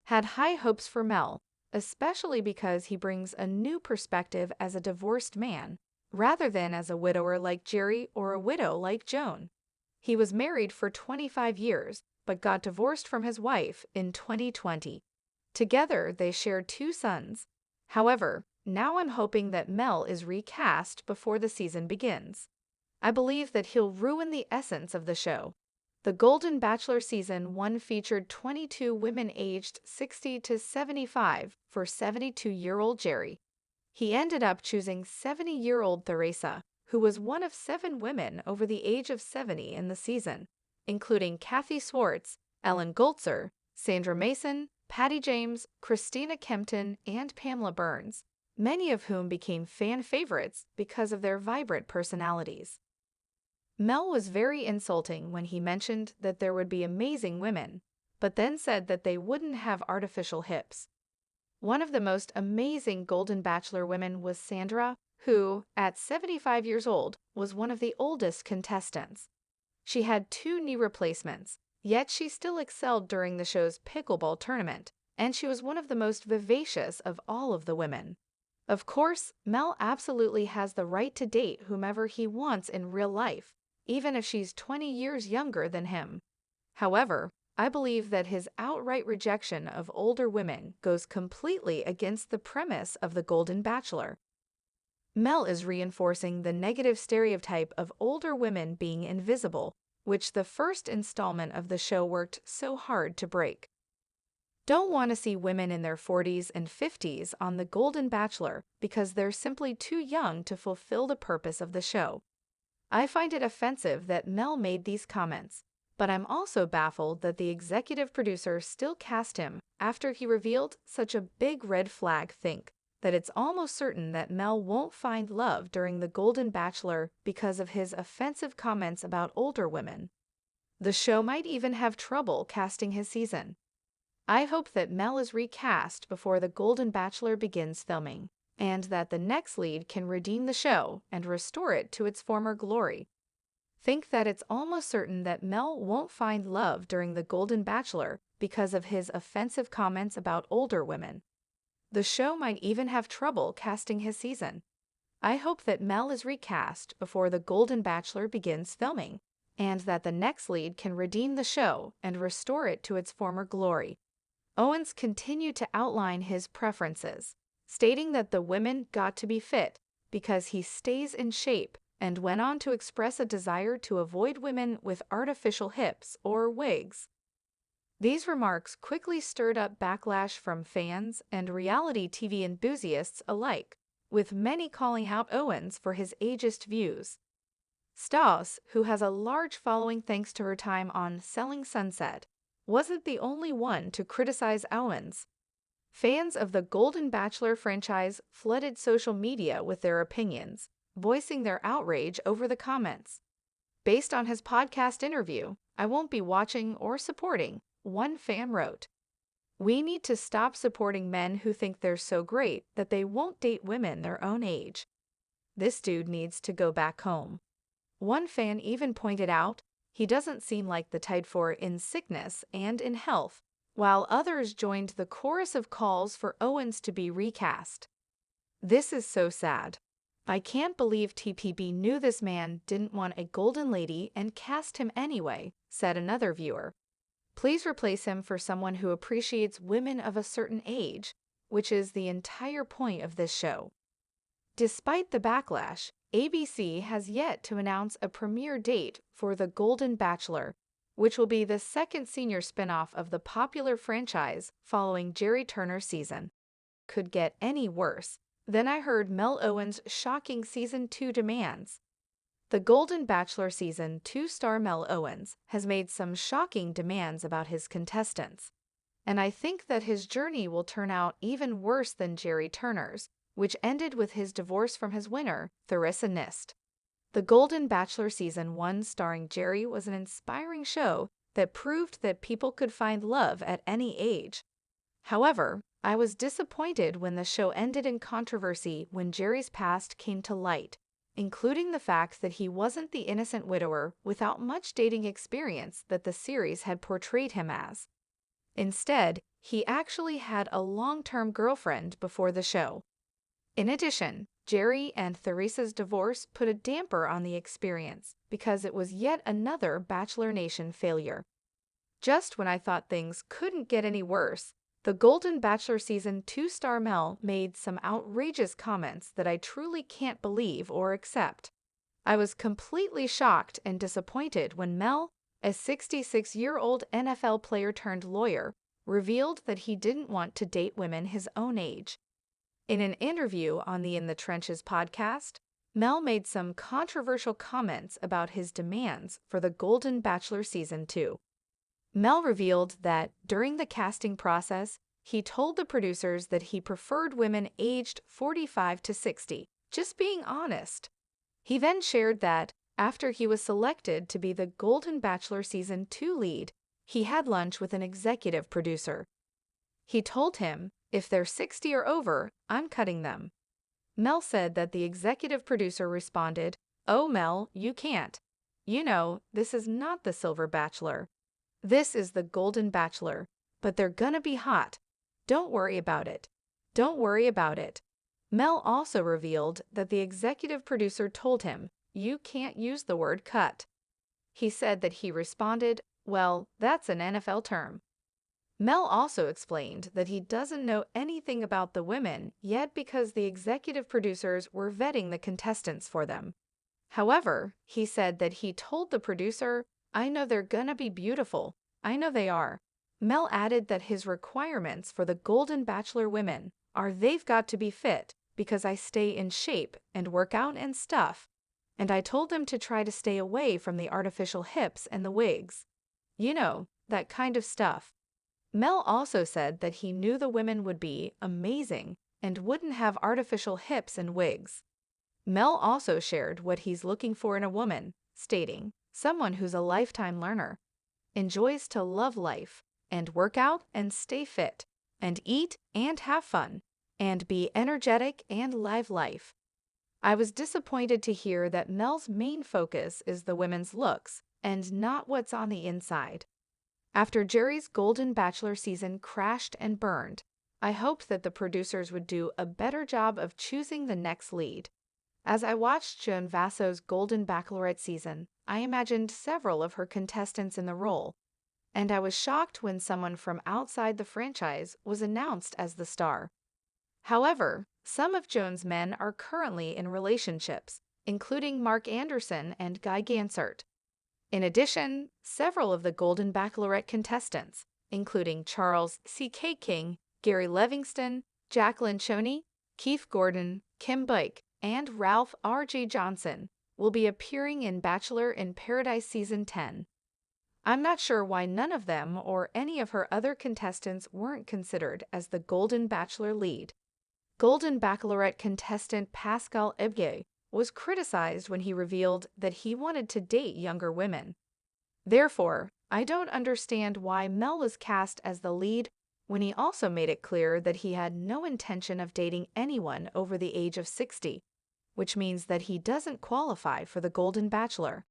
had high hopes for Mel, especially because he brings a new perspective as a divorced man, rather than as a widower like Jerry or a widow like Joan. He was married for 25 years, but got divorced from his wife in 2020. Together, they shared 2 sons. However, now I'm hoping that Mel is recast before the season begins. I believe that he'll ruin the essence of the show. The Golden Bachelor Season 1 featured 22 women aged 60 to 75 for 72-year-old Jerry. He ended up choosing 70-year-old Theresa, who was one of 7 women over the age of 70 in the season, including Kathy Swartz, Ellen Goltzer, Sandra Mason, Patty James, Christina Kempton, and Pamela Burns, many of whom became fan favorites because of their vibrant personalities. Mel was very insulting when he mentioned that there would be amazing women, but then said that they wouldn't have artificial hips. One of the most amazing Golden Bachelor women was Sandra, who, at 75 years old, was one of the oldest contestants. She had 2 knee replacements, yet she still excelled during the show's pickleball tournament, and she was one of the most vivacious of all of the women. Of course, Mel absolutely has the right to date whomever he wants in real life, even if she's 20 years younger than him. However, I believe that his outright rejection of older women goes completely against the premise of The Golden Bachelor. Mel is reinforcing the negative stereotype of older women being invisible, which the first installment of the show worked so hard to break. Don't want to see women in their 40s and 50s on The Golden Bachelor because they're simply too young to fulfill the purpose of the show. I find it offensive that Mel made these comments, but I'm also baffled that the executive producer still cast him after he revealed such a big red flag. Think that it's almost certain that Mel won't find love during The Golden Bachelor because of his offensive comments about older women. The show might even have trouble casting his season. I hope that Mel is recast before The Golden Bachelor begins filming, and that the next lead can redeem the show and restore it to its former glory. Think that it's almost certain that Mel won't find love during The Golden Bachelor because of his offensive comments about older women. The show might even have trouble casting his season. I hope that Mel is recast before The Golden Bachelor begins filming, and that the next lead can redeem the show and restore it to its former glory. Owens continued to outline his preferences, stating that the women got to be fit because he stays in shape, and went on to express a desire to avoid women with artificial hips or wigs. These remarks quickly stirred up backlash from fans and reality TV enthusiasts alike, with many calling out Owens for his ageist views. Stas, who has a large following thanks to her time on Selling Sunset, wasn't the only one to criticize Owens. Fans of the Golden Bachelor franchise flooded social media with their opinions, voicing their outrage over the comments. Based on his podcast interview, "I won't be watching or supporting," one fan wrote. "We need to stop supporting men who think they're so great that they won't date women their own age. This dude needs to go back home." One fan even pointed out, "He doesn't seem like the type for in sickness and in health," while others joined the chorus of calls for Owens to be recast. "This is so sad. I can't believe TPB knew this man didn't want a golden lady and cast him anyway," said another viewer. "Please replace him for someone who appreciates women of a certain age, which is the entire point of this show." Despite the backlash, ABC has yet to announce a premiere date for The Golden Bachelor, which will be the second senior spinoff of the popular franchise following Jerry Turner's season. Could get any worse. Then I heard Mel Owens' shocking Season 2 demands. The Golden Bachelor Season 2 star Mel Owens has made some shocking demands about his contestants, and I think that his journey will turn out even worse than Jerry Turner's, which ended with his divorce from his winner, Theresa Nist. The Golden Bachelor Season 1 starring Jerry was an inspiring show that proved that people could find love at any age. However, I was disappointed when the show ended in controversy when Jerry's past came to light, including the fact that he wasn't the innocent widower without much dating experience that the series had portrayed him as. Instead, he actually had a long-term girlfriend before the show. In addition, Jerry and Theresa's divorce put a damper on the experience because it was yet another Bachelor Nation failure. Just when I thought things couldn't get any worse, the Golden Bachelor Season 2 star Mel made some outrageous comments that I truly can't believe or accept. I was completely shocked and disappointed when Mel, a 66-year-old NFL player turned lawyer, revealed that he didn't want to date women his own age. In an interview on the In the Trenches podcast, Mel made some controversial comments about his demands for the Golden Bachelor Season 2. Mel revealed that during the casting process, he told the producers that he preferred women aged 45 to 60, just being honest. He then shared that, after he was selected to be the Golden Bachelor Season 2 lead, he had lunch with an executive producer. He told him, "If they're 60 or over, I'm cutting them." Mel said that the executive producer responded, "Oh, Mel, you can't. You know, this is not the Silver Bachelor. This is the Golden Bachelor, but they're gonna be hot. Don't worry about it. Don't worry about it." Mel also revealed that the executive producer told him, "You can't use the word cut." He said that he responded, "Well, that's an NFL term." Mel also explained that he doesn't know anything about the women yet because the executive producers were vetting the contestants for them. However, he said that he told the producer, "I know they're gonna be beautiful. I know they are." Mel added that his requirements for the Golden Bachelor women are they've got to be fit because I stay in shape and work out and stuff, and I told them to try to stay away from the artificial hips and the wigs. You know, that kind of stuff. Mel also said that he knew the women would be amazing and wouldn't have artificial hips and wigs. Mel also shared what he's looking for in a woman, stating, "Someone who's a lifetime learner, enjoys to love life, and work out and stay fit, and eat and have fun, and be energetic and live life." I was disappointed to hear that Mel's main focus is the women's looks and not what's on the inside. After Jerry's Golden Bachelor season crashed and burned, I hoped that the producers would do a better job of choosing the next lead. As I watched Joan Vasso's Golden Bachelorette season, I imagined several of her contestants in the role, and I was shocked when someone from outside the franchise was announced as the star. However, some of Joan's men are currently in relationships, including Mark Anderson and Guy Gansert. In addition, several of the Golden Bachelorette contestants, including Charles C.K. King, Gary Livingston, Jacqueline Choney, Keith Gordon, Kim Blake, and Ralph R.J. Johnson, will be appearing in Bachelor in Paradise Season 10. I'm not sure why none of them or any of her other contestants weren't considered as the Golden Bachelor lead. Golden Bachelorette contestant Pascal Ebgué was criticized when he revealed that he wanted to date younger women. Therefore, I don't understand why Mel was cast as the lead when he also made it clear that he had no intention of dating anyone over the age of 60, which means that he doesn't qualify for the Golden Bachelor.